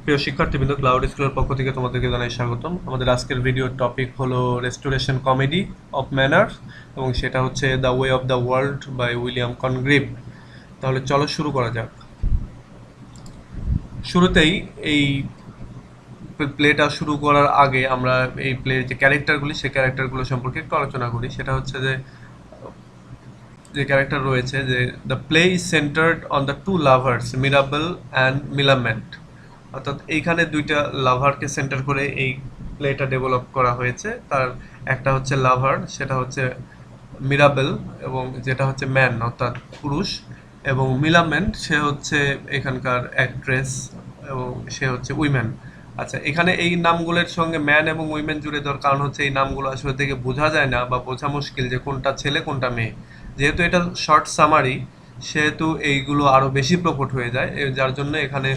প্রিয় শিক্ষার্থীবৃন্দ, ক্লাউড স্কুলের পক্ষ থেকে তোমাদেরকে জানাই স্বাগতম। আমাদের আজকের ভিডিওর টপিক হলো রেস্টোরেশন কমেডি অফ ম্যানার্স, এবং সেটা হচ্ছে the way of the world by William Congreve. তাহলে চলো শুরু করা যাক। শুরুতেই এই প্লেটা শুরু করার আগে আমরা এই প্লের যে ক্যারেক্টারগুলি, সেই ক্যারেক্টারগুলো সম্পর্কে একটু আলোচনা করি। সেটা হচ্ছে যে ক্যারেক্টার রয়েছে, যে the play is centred on the two lovers Mirabell and Millamant. অর্থাৎ এইখানে দুইটা লাভারকে সেন্টার করে এই প্লেটা ডেভেলপ করা হয়েছে। তার একটা হচ্ছে লাভার, সেটা হচ্ছে মিরাবেল, এবং যেটা হচ্ছে ম্যান অর্থাৎ পুরুষ, এবং মিলামেন্ট সে হচ্ছে এখানকার অ্যাক্ট্রেস, এবং সে হচ্ছে উইমেন। আচ্ছা, এখানে এই নামগুলোর সঙ্গে ম্যান এবং উইমেন জুড়ে দেওয়ার কারণ হচ্ছে এই নামগুলো আসলে থেকে বোঝা যায় না বা বোঝা মুশকিল যে কোনটা ছেলে কোনটা মেয়ে। যেহেতু এটা শর্ট সামারি, সেহেতু এইগুলো আরও বেশি প্রকট হয়ে যায়, যার জন্য এখানে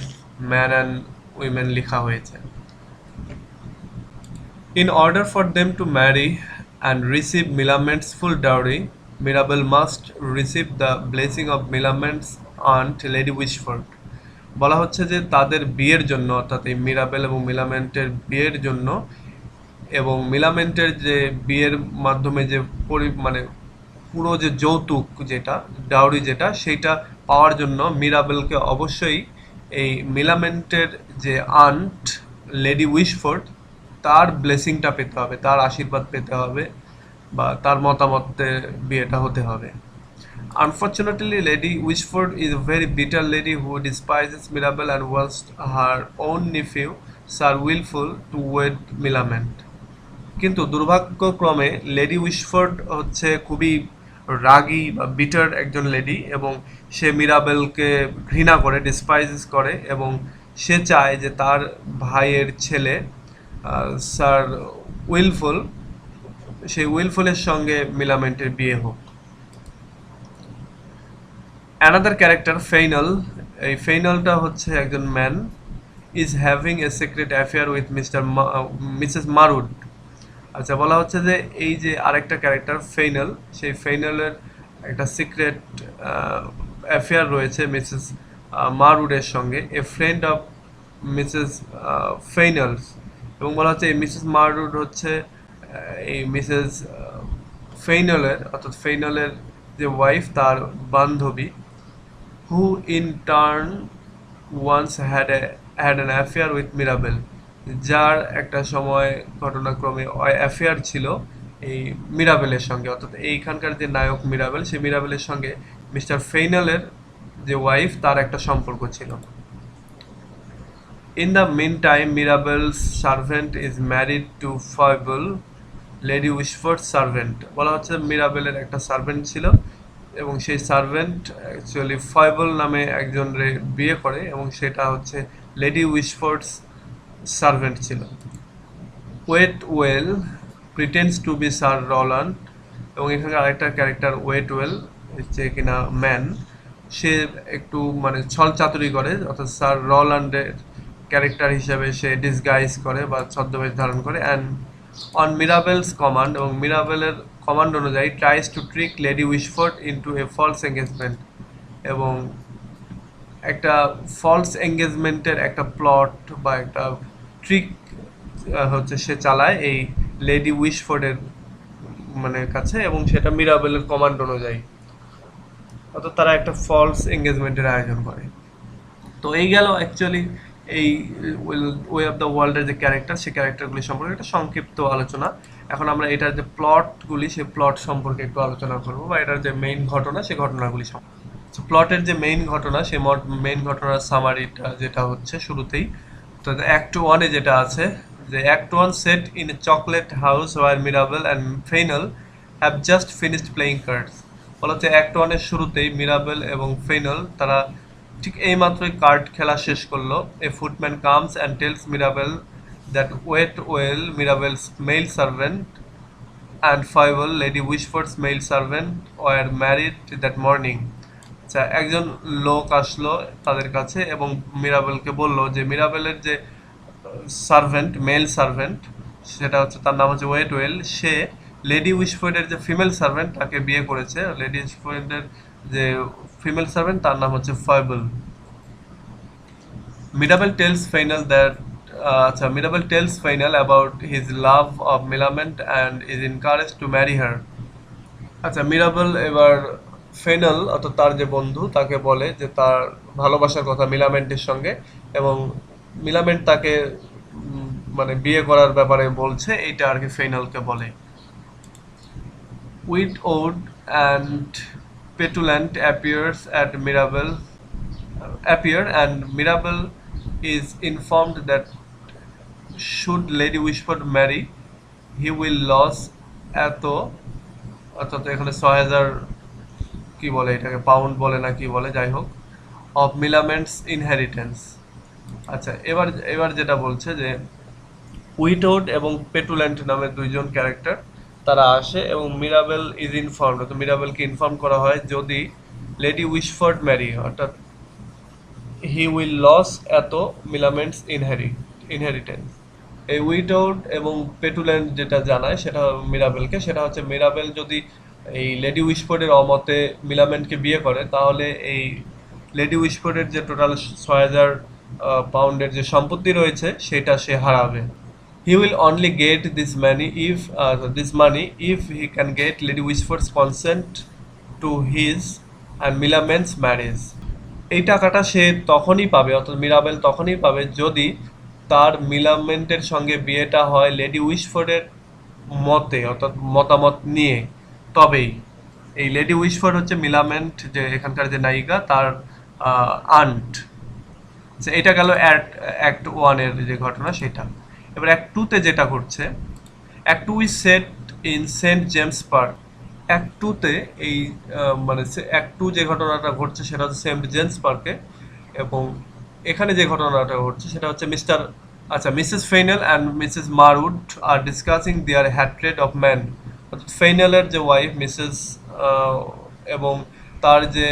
ম্যান অ্যান্ড উইমেন লেখা হয়েছে। In order for them to marry and receive Milament's full dowry, Mirabel must receive the blessing of Milament's aunt Lady Wishford. বলা হচ্ছে যে তাদের বিয়ের জন্য, অর্থাৎ এই মিরাবেল এবং মিলামেন্টের বিয়ের জন্য, এবং মিলামেন্টের যে বিয়ের মাধ্যমে যে মানে পুরো যে যৌতুক যেটা ডাউরি যেটা সেইটা পাওয়ার জন্য মিরাবেলকে অবশ্যই এই মিলামেন্টের যে আন্ট লেডি উইশফোর্ড তার ব্লেসিংটা পেতে হবে, তার আশীর্বাদ পেতে হবে, বা তার মতামতে বিয়েটা হতে হবে। Unfortunately, Lady Wishford is a very bitter lady who despises Mirabel and wants her own nephew, Sir Wilful, to wed Milament. কিন্তু দুর্ভাগ্যক্রমে লেডি উইশফোর্ড হচ্ছে খুবই রাগী বা বিটার একজন লেডি, এবং সে মিরাবেলকে ঘৃণা করে, ডিসপাইজেস করে, এবং সে চায় যে তার ভাইয়ের ছেলে স্যার উইলফুল, সেই উইলফুলের সঙ্গে মিলামেন্টের বিয়ে হোক। অ্যানাদার ক্যারেক্টার ফেইনাল, এই ফেইনালটা হচ্ছে একজন man, is having a secret affair with Mrs Marwood. আচ্ছা, বলা হচ্ছে যে এই যে আরেকটা ক্যারেক্টার ফেইনাল, সেই ফেইনালের একটা সিক্রেট অ্যাফেয়ার রয়েছে মিসেস মারুডের সঙ্গে, এ ফ্রেন্ড অফ মিসেস ফেইনালস। এবং বলা হচ্ছে এই মিসেস মারুড হচ্ছে এই মিসেস ফেইনালের, অর্থাৎ ফেইনালের যে ওয়াইফ, তার বান্ধবী, who in turn once had an affair with Mirabel, যার একটা সময় ঘটনাক্রমে অ্যাফেয়ার ছিল এই মিরাবেলের সঙ্গে। অর্থাৎ এইখানকার যে নায়ক মিরাবেল, সেই মিরাবেলের সঙ্গে মিস্টার ফেইনালের যে ওয়াইফ, তার একটা সম্পর্ক ছিল। In the meantime, Mirabel's servant is married to Foible, Lady Wishfort's servant. বলা হচ্ছে মিরাবেলের একটা সার্ভেন্ট ছিল, এবং সেই সার্ভেন্ট অ্যাকচুয়ালি ফয়েবল নামে একজনরে বিয়ে করে, এবং সেটা হচ্ছে লেডি উইশফোর্ডস সার্ভেন্ট ছিল। Waitwell pretends to be Sir Rowland, এবং এখানে আরেকটা ক্যারেক্টার ওয়েট ওয়েল, যে কিনা ম্যান, সে একটু মানে ছল চাতুরি করে, অর্থাৎ স্যার রল্যান্ডের ক্যারেক্টার হিসেবে সে ডিসগাইজ করে বা ছদ্মবেশ ধারণ করে, অ্যান্ড অন মিরাবেলস কমান্ড, এবং মিরাবেলের কমান্ড অনুযায়ী tries to trick Lady Wishfort into a false engagement, এবং একটা ফলস এঙ্গেজমেন্টের একটা প্লট বা একটা ট্রিক হচ্ছে সে চালায় এই লেডি উইশফোর্ডের মানে কাছে, এবং সেটা মিরাবেলের কমান্ড অনুযায়ী, অর্থাৎ তারা একটা ফলস এঙ্গেজমেন্টের আয়োজন করে। তো এই গেল অ্যাকচুয়ালি এই ওয়ে অফ দ্য ওয়ার্ল্ডের যে ক্যারেক্টার, সেই ক্যারেক্টারগুলি সম্পর্কে একটা সংক্ষিপ্ত আলোচনা। এখন আমরা এটার যে প্লটগুলি, সেই প্লট সম্পর্কে একটু আলোচনা করবো, বা এটার যে মেইন ঘটনা, সেই ঘটনাগুলি সম্পর্কে। প্লটের যে মেইন ঘটনা, সেই মেইন ঘটনার সামারিটা যেটা হচ্ছে শুরুতেই, তো অ্যাক্ট ওয়ানে যেটা আছে, যে act one set in a chocolate house where Mirabell and Fainall have just finished playing cards. বলা হচ্ছে অ্যাক্ট ওয়ানের শুরুতেই মিরাবেল এবং ফেইনাল তারা ঠিক এই মাত্রই কার্ড খেলা শেষ করলো। A footman comes and tells Mirabell that Waitwell, Mirabell's male servant, and Foible, Lady Wishfort's male servant, were married that morning. আচ্ছা, একজন লোক আসলো তাদের কাছে এবং মিরাবেলকে বললো যে মিরাবেলের যে সার্ভেন্ট, মেল সার্ভেন্ট, সেটা হচ্ছে তার নাম হচ্ছে ওয়েট ওয়েল, সে লেডি উইশফোর্ডের যে ফিমেল সার্ভেন্ট তাকে বিয়ে করেছে। লেডি উইশফোর্ডের যে ফিমেল সার্ভেন্ট তার নাম হচ্ছে ফয়েবল। Mirabel tells Fainal that Mirabel tells Fainal about his love of Milament and is encouraged to marry her. আচ্ছা, মিরাবেল এবার ফেনাল অর্থাৎ তার যে বন্ধু তাকে বলে যে তার ভালোবাসার কথা মিলামেন্টের সঙ্গে, এবং মিলামেন্ট তাকে মানে বিয়ে করার ব্যাপারে বলছে, এইটা আর কি ফেনালকে বলে। Widowed and Petulant appear and Mirabel is informed that should Lady Wishford marry, he will lose এত, অর্থাৎ এখানে ৬,০০০ কি বলে এটাকে, পাউন্ড বলে না কি বলে, যাই হোক, অফ মিলামেন্টস ইনহেরিটেন্স। আচ্ছা, এবার এবার যেটা বলছে যে উইটোড এবং পেটুল্যান্ট নামে দুইজন ক্যারেক্টার তারা আসে এবং মিরাবেল ইজ ইনফর্মড, তো মিরাবেলকে ইনফর্ম করা হয় যদি লেডি উইশফোর্ড ম্যারি, অর্থাৎ হি উইল লস এত মিলামেন্টস ইনহেরিটেন্স। এই উইটোড এবং পেটুল্যান্ট যেটা জানায় সেটা মিরাবেলকে, সেটা হচ্ছে মিরাবেল যদি এই লেডি উইশফোর্ডের অমতে মিলামেন্টকে বিয়ে করে তাহলে এই লেডি উইশফোর্ডের যে টোটাল ৬,০০০ পাউন্ডের যে সম্পত্তি রয়েছে সেটা সে হারাবে। He will only get this money if he can get Lady Wishford's consent to his and Milament's marriage. এই টাকাটা সে তখনই পাবে, অর্থাৎ মিরাবেল তখনই পাবে যদি তার মিলামেন্টের সঙ্গে বিয়েটা হয় লেডি উইশফোর্ডের মতে, অর্থাৎ মতামত নিয়ে, তবেই। এই লেডি উইশফোর্ড হচ্ছে মিলামেন্ট যে এখানকার যে নায়িকা তার আন্ট। এটা গেল অ্যাক্ট ওয়ানের যে ঘটনা সেটা। এবার অ্যাক্ট টুতে যেটা ঘটছে, act two is set in Saint James Park. Act টুতে এই মানে অ্যাক্ট টু যে ঘটনাটা ঘটছে সেটা হচ্ছে সেন্ট জেমস পার্কে, এবং এখানে যে ঘটনাটা ঘটছে সেটা হচ্ছে Mrs Fainall and Mrs Marwood are discussing their hatred of man. অর্থাৎ ফেইনেলের যে ওয়াইফ মিসেস এবং তার যে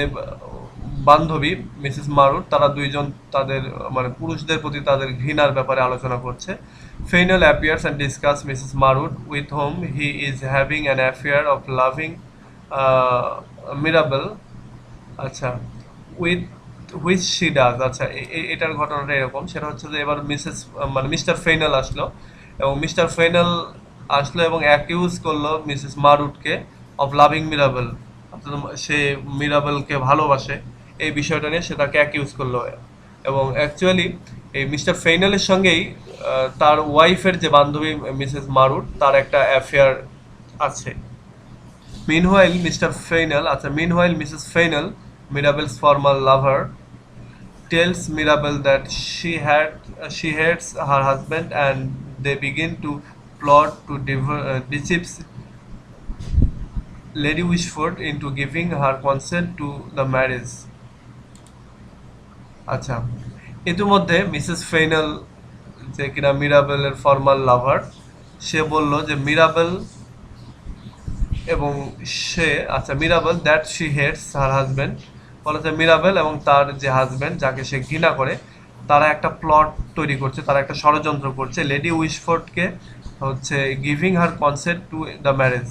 বান্ধবী মিসেস মারুট, তারা দুইজন তাদের মানে পুরুষদের প্রতি তাদের ঘৃণার ব্যাপারে আলোচনা করছে। Fainall appears and discuss Mrs Marwood with whom he is having an affair of loving Mirabell. আচ্ছা, উইথ হুইচ শি ডাজ। আচ্ছা, এটার ঘটনাটা এরকম, সেটা হচ্ছে যে এবার মিস্টার ফেইনাল আসলো, এবং মিস্টার ফেইনাল আসলো এবং অ্যাকিউজ করলো মিসেস মারুটকে অফ লাভিং মিরাবেল, অর্থাৎ সে মিরাবেলকে ভালোবাসে, এই বিষয়টা নিয়ে সে তাকে অ্যাকিউজ করলো। এবং অ্যাকচুয়ালি এই মিস্টার ফেইনালের সঙ্গেই তার ওয়াইফের যে বান্ধবী মিসেস মারুট তার একটা অ্যাফেয়ার আছে। Meanwhile, Mrs. Fainal, Mirabel's former lover, tells Mirabel that she hates her husband, and they begin to plot to deceive Lady Wishford into giving her consent to the marriage. আচ্ছা, ইতিমধ্যে Mrs ফেইনাল যে কিনা মিরাবেলের formal লাভার, সে বলল যে Mirabel এবং Mirabel that she hates her husband, বলেছে Mirabel এবং তার যে হাজব্যান্ড যাকে সে ঘৃণা করে, তারা একটা প্লট তৈরি করছে, তারা একটা ষড়যন্ত্র করছে লেডি উইশফোর্ডকে হচ্ছে giving her consent to the marriage,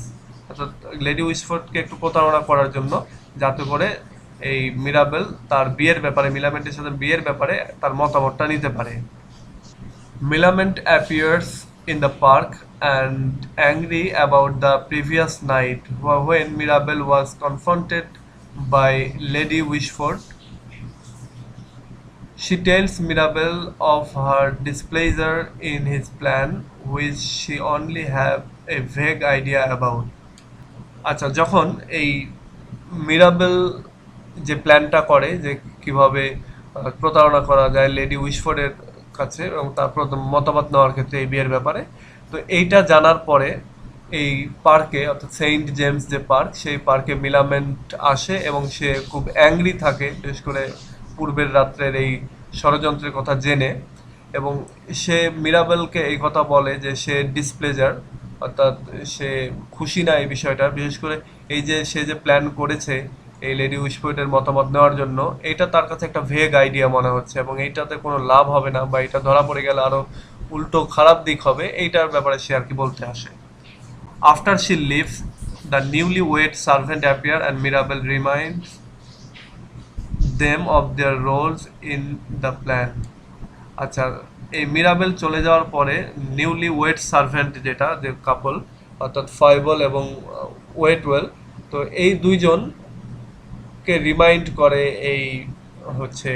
অর্থাৎ লেডি উইশফোর্ডকে একটু প্রতারণা করার জন্য, যাতে করে এই মিরাবেল তার বিয়ের ব্যাপারে, মিলামেন্টের সাথে বিয়ের ব্যাপারে তার মতামতটা নিতে পারে। Milament appears in the park and angry about the previous night when Mirabel was confronted by Lady Wishford. She tells Mirabel of her displeasure in his plan, which she only have a vague idea about. আচ্ছা, যখন এই Mirabel যে প্ল্যানটা করে যে কিভাবে প্রতারণা করা যায় লেডি উইশফোর্ডের কাছে এবং তার মতামত নেওয়ার ক্ষেত্রে এই বিয়ের ব্যাপারে, তো এইটা জানার পরে এই পার্কে, অর্থাৎ সেন্ট জেমস যে পার্ক, সেই পার্কে মিলামেন্ট আসে এবং সে খুব অ্যাংরি থাকে, বিশেষ করে পূর্বের রাত্রের এই ষড়যন্ত্রের কথা জেনে, এবং সে মিরাবেলকে এই কথা বলে যে সে ডিসপ্লেজার, অর্থাৎ সে খুশি না এই বিষয়টা, বিশেষ করে এই যে সে যে প্ল্যান করেছে এই লেডি উইশফোর্ডের মতামত নেওয়ার জন্য, এটা তার কাছে একটা ভেগ আইডিয়া মনে হচ্ছে এবং এইটাতে কোনো লাভ হবে না, বা এটা ধরা পড়ে গেলে আরও উল্টো খারাপ দিক হবে, এইটার ব্যাপারে সে আর কি বলতে আসে। After she lives, the newly ওয়েড servant appear and Mirabel reminds them of their roles in the plan. আচ্ছা, এই মিরাবেল চলে যাওয়ার পরে নিউলি ওয়েড সার্ভেন্ট যেটা যে কাপল, অর্থাৎ ফয়েবল এবং ওয়েটওয়েল, তো এই দুইজনকে রিমাইন্ড করে এই হচ্ছে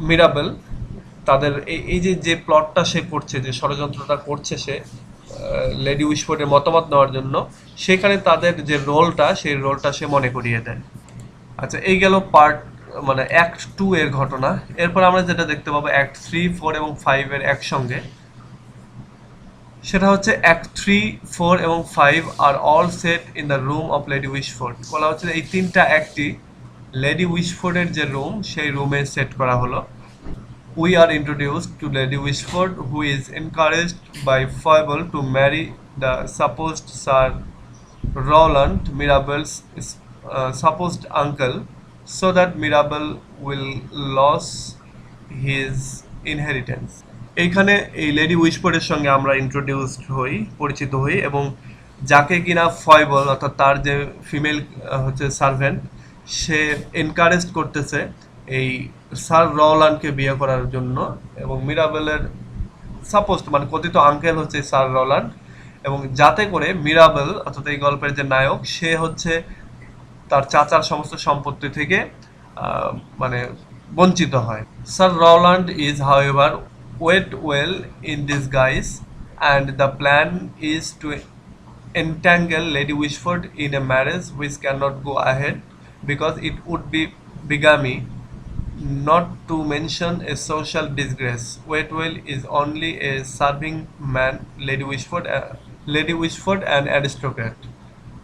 মিরাবেল তাদের এই যে যে প্লটটা সে করছে, যে ষড়যন্ত্রটা করছে সে লেডি উইশফোর্ডের মতামত নেওয়ার জন্য, সেখানে তাদের যে রোলটা সেই রোলটা সে মনে করিয়ে দেয়। আচ্ছা, এই গেল পার্ট মানে অ্যাক্ট 2 এর ঘটনা। এরপর আমরা যেটা দেখতে পাবো অ্যাক্ট 3, 4 এবং 5 এর একসঙ্গে, সেটা হচ্ছে অ্যাক্ট 3, 4 এবং 5 are all set in the room of Lady Wishfort. বলা হচ্ছে এই তিনটা অ্যাক্টই লেডি উইশফোর্ডের যে রুম সেই রুমে সেট করা হলো। We are introduced to Lady Wishford, who is encouraged by Foible to marry the supposed Sir Rowland, Mirabel's supposed uncle, so that Mirabel will lose his inheritance. এইখানে এই লেডি উইশফোর্ডের সঙ্গে আমরা introduced হই, পরিচিত হই, এবং যাকে কিনা ফয়েবল অর্থাৎ তার যে ফিমেল হচ্ছে সার্ভেন্ট, সে এনকারেজ করতেছে এই স্যার রওলান্ডকে বিয়ে করার জন্য, এবং মিরাবেলের সাপোজড মানে কথিত আঙ্কেল হচ্ছে স্যার রওলান্ড, এবং যাতে করে মিরাবেল অর্থাৎ এই গল্পের যে নায়ক সে হচ্ছে তার চাচার সমস্ত সম্পত্তি থেকে মানে বঞ্চিত হয়। Sir Rowland is however Waitwell in disguise and the plan is to entangle Lady Wishford in a marriage which cannot go ahead because it would be bigamy, not to mention a social disgrace. Waitwell is only a serving man, Lady Wishford an aristocrat.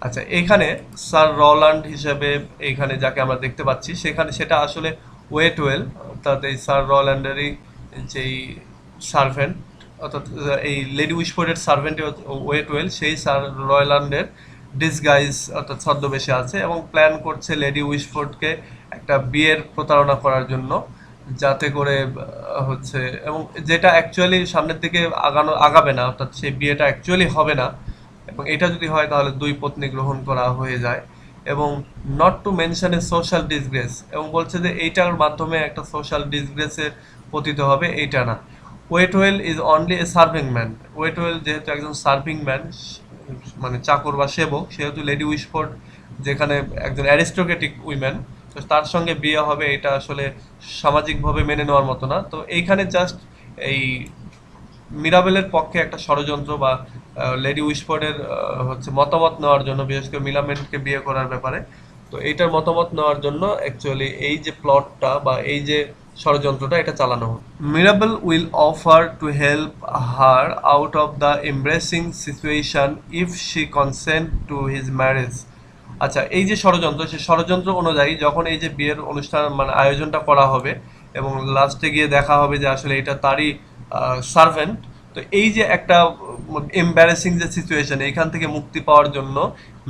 আচ্ছা, এখানে sir রওলান্ড হিসেবে এইখানে যাকে আমরা দেখতে পাচ্ছি সেখানে সেটা আসলে ওয়েটওয়েল, অর্থাৎ এই স্যার রওল্যান্ডেরই যেই সার্ভেন্ট, অর্থাৎ এই লেডি উইশফোর্ডের সার্ভেন্ট ওয়েটওয়েল সেই স্যার রয়ল্যান্ডের ডিসগাইজ অর্থাৎ ছদ্মবেশে আছে এবং প্ল্যান করছে লেডি উইশফোর্ডকে একটা বিয়ের প্রতারণা করার জন্য, যাতে করে হচ্ছে, এবং যেটা অ্যাকচুয়ালি সামনের দিকে আগাবে না, অর্থাৎ সেই বিয়েটা অ্যাকচুয়ালি হবে না, এবং এটা যদি হয় তাহলে দুই পত্নী গ্রহণ করা হয়ে যায়। এবং not to mention A social disgrace, এবং বলছে যে এইটার মাধ্যমে একটা সোশ্যাল ডিসগ্রেসে পতিত হবে, এইটা না। Waitwell is only a serving man, Waitwell যেহেতু একজন সার্ভিং ম্যান মানে চাকর বা সেবক, সেহেতু লেডি উইশফোর্ড যেখানে একজন অ্যারিস্টোক্রেটিক উইমেন, তো তার সঙ্গে বিয়ে হবে এটা আসলে সামাজিকভাবে মেনে নেওয়ার মতো না। তো এইখানে জাস্ট এই মিরাবেলের পক্ষে একটা ষড়যন্ত্র বা লেডি উইশফোর্ডের হচ্ছে মতামত নেওয়ার জন্য, বিশেষ করে মিলামেন্টকে বিয়ে করার ব্যাপারে, তো এইটার মতামত নেওয়ার জন্য অ্যাকচুয়ালি এই যে প্লটটা বা এই যে ষড়যন্ত্রটা এটা চালানো হয়। Mirabell will offer to help her out of the embarrassing situation if she consent to his marriage. আচ্ছা, এই যে ষড়যন্ত্র, সেই ষড়যন্ত্র অনুযায়ী যখন এই যে বিয়ের অনুষ্ঠান মানে আয়োজনটা করা হবে এবং লাস্টে গিয়ে দেখা হবে যে আসলে এটা তারই সার্ভেন্ট, তো এই যে একটা এম্বারেসিং যে সিচুয়েশন, এইখান থেকে মুক্তি পাওয়ার জন্য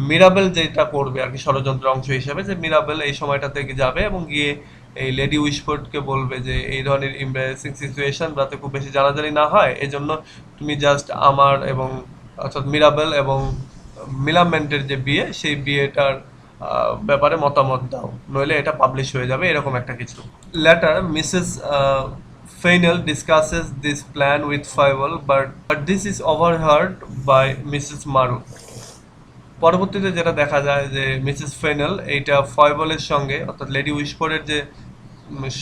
মিরাবেল যেটা করবে আর কি ষড়যন্ত্রের অংশ হিসেবে, যে মিরাবেল এই সময়টা থেকে যাবে এবং গিয়ে এই লেডি উইশফোর্ডকে বলবে যে এই ধরনের এম্বারেসিং সিচুয়েশন যাতে খুব বেশি জানাজানি না হয়, এই জন্য তুমি জাস্ট আমার এবং অর্থাৎ মিরাবেল এবং মিলামেন্টের যে বিয়ে সেই বিয়েটার ব্যাপারে মতামত দাও, নইলে এটা পাবলিশ হয়ে যাবে, এরকম একটা কিছু। Letter Mrs Fainall discusses this plan with Fievel, but this is overheard by Mrs. Maru. পরবর্তীতে যেটা দেখা যায় যে মিসেস ফেনেল এইটা ফয়েবলের সঙ্গে অর্থাৎ লেডি উইশফোর্ডের যে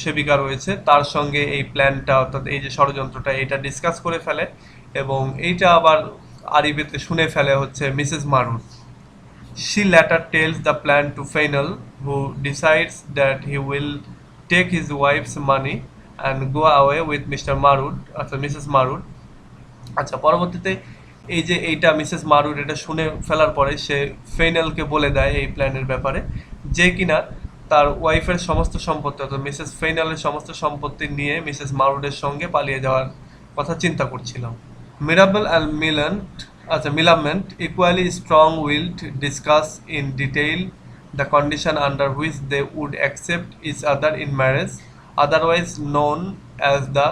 সেবিকা রয়েছে তার সঙ্গে এই প্ল্যানটা অর্থাৎ এই যে ষড়যন্ত্রটা এটা ডিসকাস করে ফেলে, এবং এইটা আবার আরিবেতে শুনে ফেলে হচ্ছে Mrs মারুর। She later tells the plan to Fainall, who decides that he will take his wife's money and go away with Mr. Marud, অর্থাৎ মিসেস মারুড। আচ্ছা, পরবর্তীতে এই যে এইটা মিসেস মারুড এটা শুনে ফেলার পরে সে ফেইনেলকে বলে দেয় এই প্ল্যানের ব্যাপারে, যে কিনা তার ওয়াইফের সমস্ত সম্পত্তি অর্থাৎ মিসেস ফেইনেলের সমস্ত সম্পত্তি নিয়ে মিসেস মারুডের সঙ্গে পালিয়ে যাওয়ার কথা চিন্তা করছিল। Mirabell and Millamant equally strong-willed discuss in detail the condition under which they would accept each other in marriage, otherwise known as the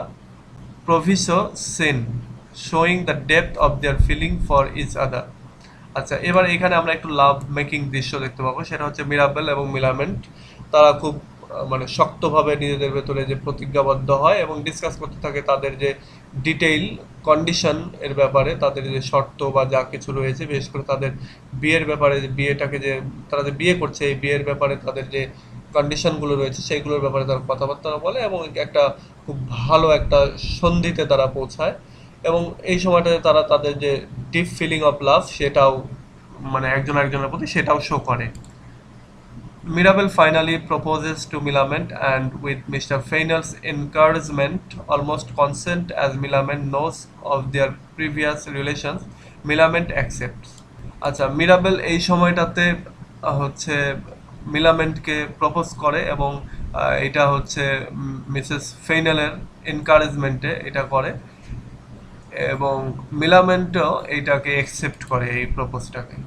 proviso sin, showing the depth of their feeling for each other. আচ্ছা, এবার এখানে আমরা একটু লাভ making দৃশ্য দেখতে পাবো, সেটা হচ্ছে মিরাবেল এবং মিলামেন্ট তারা খুব মানে শক্তভাবে নিজেদের ভেতরে যে প্রতিজ্ঞাবদ্ধ হয় এবং ডিসকাস করতে থাকে তাদের যে ডিটেইল কন্ডিশন এর ব্যাপারে, তাদের যে শর্ত বা যা কিছু রয়েছে, বিশেষ করে তাদের বিয়ের ব্যাপারে, যে বিয়েটাকে যে তারা যে বিয়ে করছে এই বিয়ের ব্যাপারে তাদের যে কন্ডিশনগুলো রয়েছে সেইগুলোর ব্যাপারে তারা কথাবার্তা বলে এবং একটা খুব ভালো একটা সন্ধিতে তারা পৌঁছায়। এবং এই সময়টাতে তারা তাদের যে ডিপ ফিলিং অফ লাভ সেটাও মানে একজন একজনের প্রতি সেটাও শো করে। Mirabel finally proposes to Milament, and with Mr. Feinel's encouragement, almost consent as Milament knows of their previous relations, Milament accepts. আচ্ছা, মিরাবেল এই সময়টাতে হচ্ছে মিলামেন্টকে প্রপোজ করে এবং এটা হচ্ছে মিসেস ফেইনেলের এনকারেজমেন্টে এটা করে এবং মিলামেন্টও এইটাকে অ্যাকসেপ্ট করে এই প্রপোজটাকে।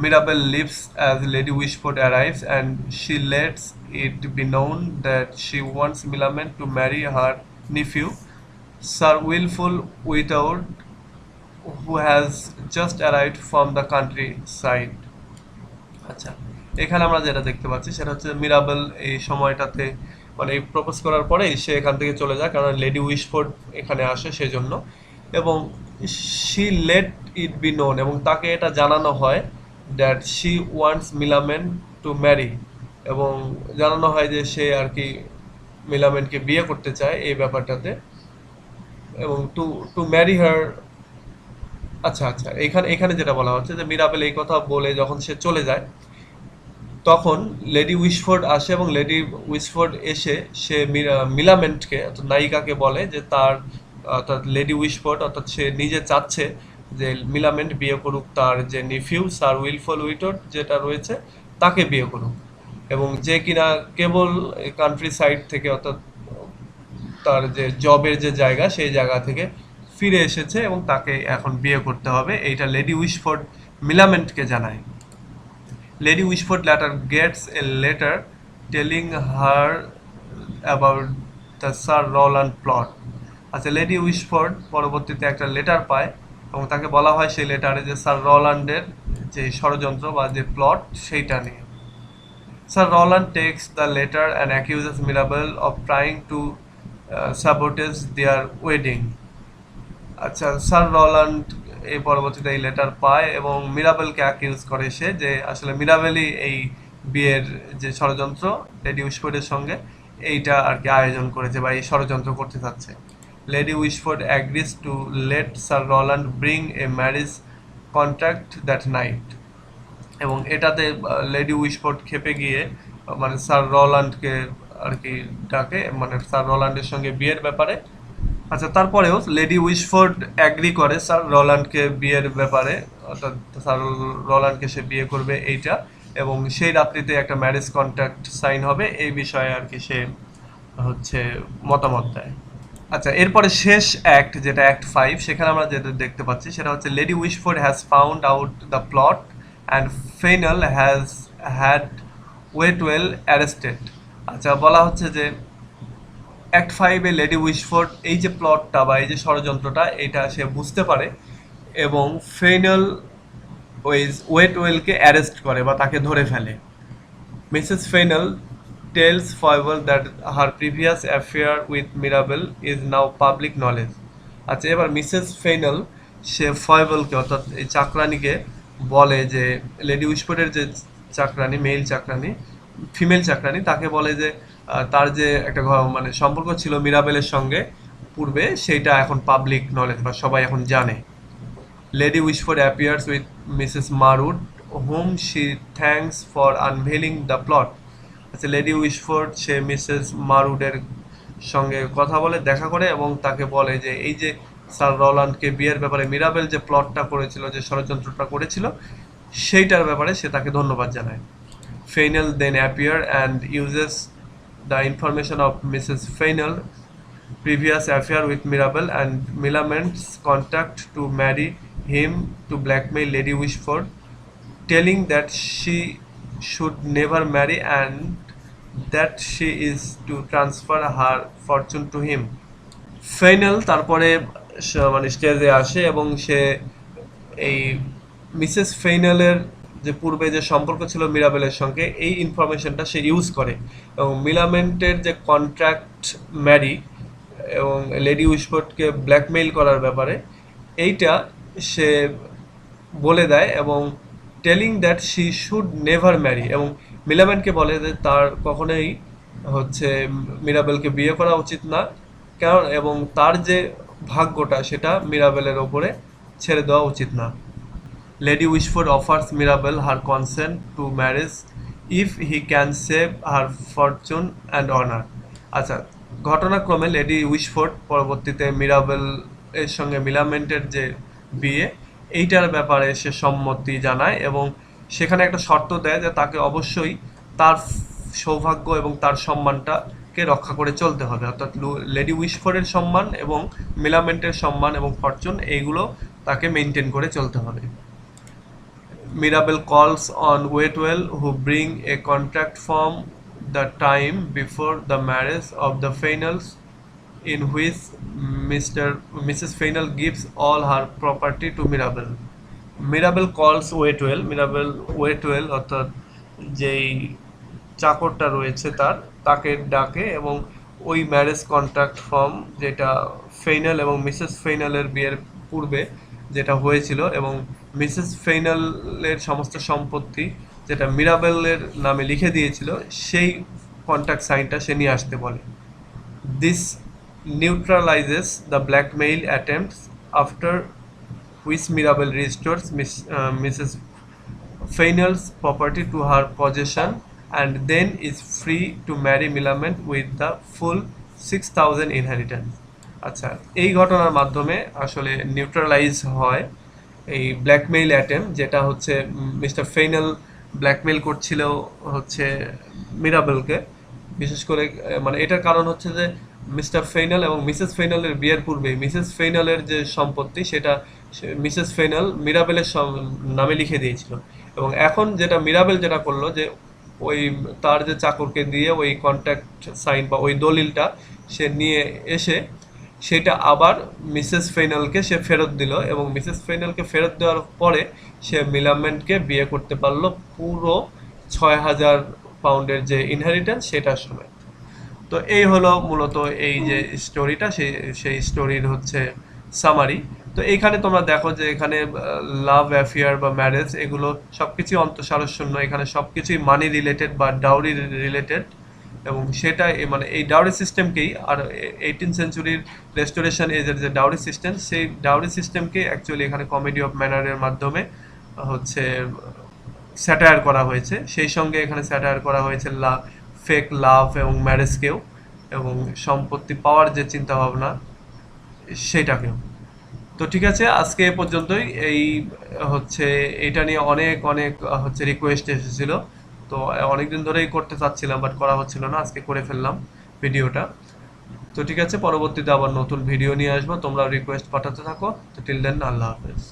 Mirabel leaves as Lady Wishford arrives, and she lets it be known that she wants Milament to marry her nephew, Sir Wilful Whitworth, who has just arrived from the countryside. আচ্ছা, এখানে আমরা যেটা দেখতে পাচ্ছি সেটা হচ্ছে মিরাবেল এই সময়টাতে মানে এই প্রপোজ করার পরেই সে এখান থেকে চলে যায়, কারণ লেডি উইশফোর্ড এখানে আসে সেজন্য। এবং she let it be known, এবং তাকে এটা জানানো হয় that she wants Millamant to marry, এবং জানানো হয় যে সে আর কি মিলামেনকে বিয়ে করতে চায় এই ব্যাপারটাতে, এবং টু টু ম্যারি হার। আচ্ছা আচ্ছা, এখানে এখানে যেটা বলা হচ্ছে যে মিরাবেল এই কথা বলে যখন সে চলে যায় তখন লেডি উইশফোর্ড আসে, এবং লেডি উইশফোর্ড এসে সে মিলামেন্টকে অর্থাৎ নায়িকাকে বলে যে তার অর্থাৎ লেডি উইশফোর্ড অর্থাৎ সে নিজে চাচ্ছে যে মিলামেন্ট বিয়ে করুক তার যে নিফিউ স্যার উইলফুল উইটওয়ার্থ যেটা রয়েছে তাকে বিয়ে করুক, এবং যে কিনা কেবল কান্ট্রি সাইড থেকে অর্থাৎ তার যে জবের যে জায়গা সেই জায়গা থেকে ফিরে এসেছে এবং তাকে এখন বিয়ে করতে হবে, এইটা লেডি উইশফোর্ড মিলামেন্টকে জানায়। Lady Wishford later gets a letter telling her about the Sir Rowland plot. আচ্ছা, লেডি উইশফোর্ড পরবর্তীতে একটা লেটার পায় এবং তাকে বলা হয় সেই লেটারে যে স্যার রোল্যান্ডের যে ষড়যন্ত্র বা যে প্লট সেইটা নিয়ে। Sir Rowland takes the letter and accuses Mirabel of trying to sabotage their wedding. আচ্ছা, স্যার রোল্যান্ড এই পরবর্তীতে এই লেটার পায় এবং মিরাবেলকে অ্যাকিউজ করে সে যে আসলে মিরাবেলই এই বিয়ের যে ষড়যন্ত্র লেডি উইশফোর্ডের সঙ্গে এইটা আর কি আয়োজন করেছে বা এই ষড়যন্ত্র করতে চাচ্ছে। Lady Wishfort agrees to let Sir Rowland bring a marriage contract that night, এবং এটাতে লেডি উইশফোর্ড খেপে গিয়ে মানে স্যার রোল্যান্ডকে আর কি ডাকে, মানে স্যার রোল্যান্ডের সঙ্গে বিয়ের ব্যাপারে। আচ্ছা, তারপরেও লেডি উইশফোর্ড অ্যাগ্রি করে স্যার রোল্যান্ডকে বিয়ের ব্যাপারে, অর্থাৎ স্যার রোল্যান্ডকে সে বিয়ে করবে এইটা, এবং সেই রাত্রিতে একটা ম্যারেজ কন্ট্রাক্ট সাইন হবে এই বিষয়ে আর কি সে হচ্ছে মতামত দেয়। আচ্ছা, এরপরে শেষ অ্যাক্ট যেটা অ্যাক্ট 5, সেখানে আমরা যেটা দেখতে পাচ্ছি সেটা হচ্ছে Lady Wishfort has found out the plot and Fainall has had Waitwell arrested. আচ্ছা, বলা হচ্ছে যে অ্যাক্ট 5-এ লেডি উইশফোর্ড এই যে প্লটটা বা এই যে ষড়যন্ত্রটা এটা সে বুঝতে পারে এবং ফেইনাল ওয়েটওয়েলকে অ্যারেস্ট করে বা তাকে ধরে ফেলে। Mrs Fainall tells Foible that her previous affair with Mirabell is now public knowledge. আচ্ছা, এবার মিসেস ফেইনাল সে ফয়েবলকে অর্থাৎ এই চাকরানিকে বলে যে লেডি উইশফোর্ডের যে চাকরানি মেল চাকরানি ফিমেল চাকরানি তাকে বলে যে তার যে একটা মানে সম্পর্ক ছিল মিরাবেলের সঙ্গে পূর্বে সেইটা এখন পাবলিক নলেজ বা সবাই এখন জানে। Lady Wishfort appears with Mrs Marwood whom she thanks for unveiling the plot. আচ্ছা, লেডি উইশফোর্ড সে মিসেস মারুডের সঙ্গে কথা বলে দেখা করে এবং তাকে বলে যে এই যে স্যার রোল্যান্ডকে বিয়ের ব্যাপারে মিরাবেল যে প্লটটা করেছিল যে ষড়যন্ত্রটা করেছিল সেইটার ব্যাপারে সে তাকে ধন্যবাদ জানায়। Feinel then appear and uses the information of Mrs. Feinel previous affair with Mirabel and Milament's contact to marry him to blackmail Lady Wishford, telling that she should never marry and that she is to transfer her fortune to him. ফেইনেল তারপরে মানে স্টেজে আসে এবং সে এই Mrs ফেইনেলের যে পূর্বে যে সম্পর্ক ছিল মিরাবেলের সঙ্গে এই ইনফরমেশনটা সে ইউজ করে এবং মিলামেন্টের যে কন্ট্রাক্ট ম্যারি এবং লেডি উইসফোর্ডকে ব্ল্যাকমেইল করার ব্যাপারে এইটা সে বলে দেয় এবং telling that she should never marry এবং মিলামেন্টকে বলে যে তার কখনোই হচ্ছে মিরাবেলকে বিয়ে করা উচিত না, কারণ এবং তার যে ভাগ্যটা সেটা মিরাবেলের ওপরে ছেড়ে দেওয়া উচিত না। Lady Wishfort offers Mirabell her consent to marriage if he can save her fortune and honour. আচ্ছা, ঘটনাক্রমে লেডি উইশফোর্ড পরবর্তীতে মিরাবেল এর সঙ্গে মিলামেন্টের যে বিয়ে এইটার ব্যাপারে সে সম্মতি জানায় এবং সেখানে একটা শর্ত দেয় যে তাকে অবশ্যই তার সৌভাগ্য এবং তার সম্মানটাকে রক্ষা করে চলতে হবে, অর্থাৎ লেডি উইশফোর্ডের সম্মান এবং মিলামেন্টের সম্মান এবং ফরচুন এইগুলো তাকে মেনটেন করে চলতে হবে। Mirabel calls on Waitwell, who bring a contract from the time before the marriage of the Fainals, in which Mrs. Fainal gives all her property to Mirabel. Mirabel calls Waitwell, Waitwell অর্থাৎ যেই চাকরটা রয়েছে তাকে ডাকে এবং ওই marriage contract form যেটা ফেইনাল এবং Mrs ফেইনালের বিয়ের পূর্বে যেটা হয়েছিল এবং মিসেস ফেইনালের সমস্ত সম্পত্তি যেটা মিরাবেলের নামে লিখে দিয়েছিল সেই কন্ট্রাক্ট সাইনটা সে নিয়ে আসতে বলে। This neutralises the blackmail attempts after which Mirabel restores Mrs. Fainal's property to her possession and then is free to marry Milament with the full 6,000 inheritance. আচ্ছা, এই ঘটনার মাধ্যমে আসলে নিউট্রালাইজ হয় এই ব্ল্যাকমেইল অ্যাটেম্প, যেটা হচ্ছে মিস্টার ফেইনাল ব্ল্যাকমেইল করছিল হচ্ছে মিরাবেলকে, বিশেষ করে মানে এটার কারণ হচ্ছে যে মিস্টার ফেইনাল এবং মিসেস ফেইনালের বিয়ের পূর্বে মিসেস ফেইনালের যে সম্পত্তি সেটা মিসেস ফেইনাল মিরাবেলের নামে লিখে দিয়েছিল এবং এখন যেটা মিরাবেল যেটা করলো যে ওই তার যে চাকরকে দিয়ে ওই কন্ট্রাক্ট সাইন বা ওই দলিলটা সে নিয়ে এসে সেটা আবার মিসেস ফেইনালকে সে ফেরত দিল এবং মিসেস ফেইনালকে ফেরত দেওয়ার পরে সে মিলামেন্টকে বিয়ে করতে পারলো পুরো 6,000 পাউন্ডের যে ইনহেরিটেন্স সেটার সময়। তো এই হলো মূলত এই যে স্টোরিটা, সেই স্টোরির হচ্ছে সামারি। তো এইখানে তোমরা দেখো যে এখানে লাভ অ্যাফেয়ার বা ম্যারেজ এগুলো সব কিছুই অন্তঃসারশূন্য, এখানে সব কিছুই মানি রিলেটেড বা ডাউরি রিলেটেড এবং সেটা মানে এই ডাউরি সিস্টেমকেই আর 18th সেঞ্চুরির রেস্টোরেশন এজের যে ডাউরি সিস্টেম সেই ডাউরি সিস্টেমকে অ্যাকচুয়ালি এখানে কমেডি অফ ম্যানারের মাধ্যমে হচ্ছে স্যাটায়ার করা হয়েছে, সেই সঙ্গে এখানে স্যাটায়ার করা হয়েছে ফেক লাভ এবং ম্যারেজকেও এবং সম্পত্তি পাওয়ার যে চিন্তাভাবনা সেটাকেও। তো ঠিক আছে, আজকে এ পর্যন্তই। এই হচ্ছে এটা নিয়ে অনেক অনেক হচ্ছে রিকোয়েস্ট এসেছিল, তো অনেকদিন ধরেই করতে চাচ্ছিলাম বাট করা হচ্ছিল না, আজকে করে ফেললাম ভিডিওটা। তো ঠিক আছে, পরবর্তীতে আবার নতুন ভিডিও নিয়ে আসবো, তোমরা রিকোয়েস্ট পাঠাতে থাকো। তো টিল দেন, আল্লাহ হাফেজ।